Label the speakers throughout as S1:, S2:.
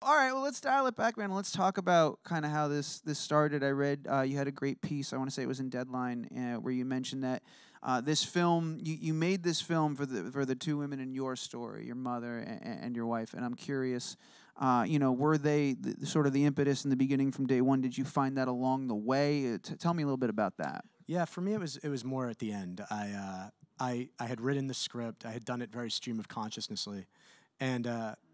S1: All right, well, let's dial it back, man. Let's talk about kind of how this started. I read you had a great piece. I want to say it was in Deadline, where you mentioned that this film you made this film for the two women in your story, your mother and your wife. And I'm curious, were they sort of the impetus in the beginning from day one? Did you find that along the way? Tell me a little bit about that.
S2: Yeah, for me it was more at the end. I had written the script. I had done it very stream of consciousnessly, and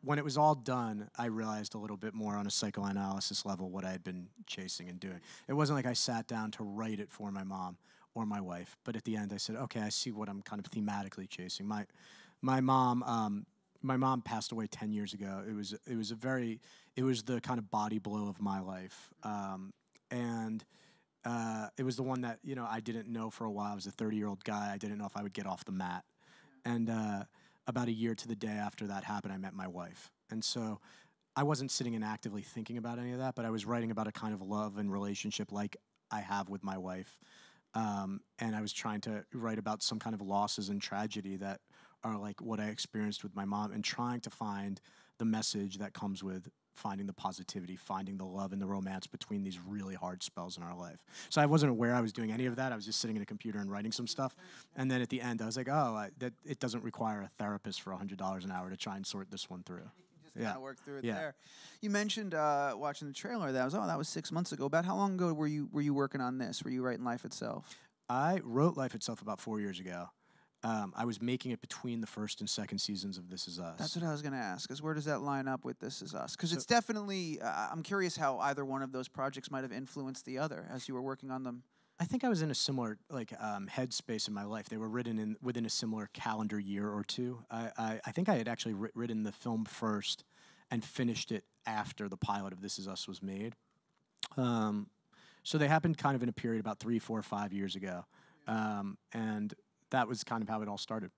S2: when it was all done, I realized a little bit more on a psychoanalysis level what I had been chasing and doing. It wasn't like I sat down to write it for my mom or my wife, but at the end I said, okay, I see what I'm kind of thematically chasing. My mom. My mom passed away 10 years ago. It was the kind of body blow of my life, and it was the one that I didn't know for a while. I was a 30-year-old guy. I didn't know if I would get off the mat. And about a year to the day after that happened, I met my wife. And so I wasn't sitting and actively thinking about any of that, but I was writing about a kind of love and relationship like I have with my wife. And I was trying to write about some kind of losses and tragedy that are like what I experienced with my mom, and trying to find the message that comes with finding the positivity, finding the love and the romance between these really hard spells in our life. So I wasn't aware I was doing any of that. I was just sitting at a computer and writing some stuff. And then at the end, I was like, oh, that it doesn't require a therapist for $100 an hour to try and sort this one through.
S1: Just kind of work through it there. You mentioned watching the trailer. That was 6 months ago. About how long ago were you working on this? Were you writing Life Itself?
S2: I wrote Life Itself about 4 years ago. I was making it between the first and second seasons of This Is Us.
S1: That's what I was going to ask, because where does that line up with This Is Us? Because it's definitely, I'm curious how either one of those projects might have influenced the other as you were working on them.
S2: I think I was in a similar headspace in my life. They were written within a similar calendar year or two. I think I had actually written the film first and finished it after the pilot of This Is Us was made. So they happened kind of in a period about 3, 4, 5 years ago. And that was kind of how it all started.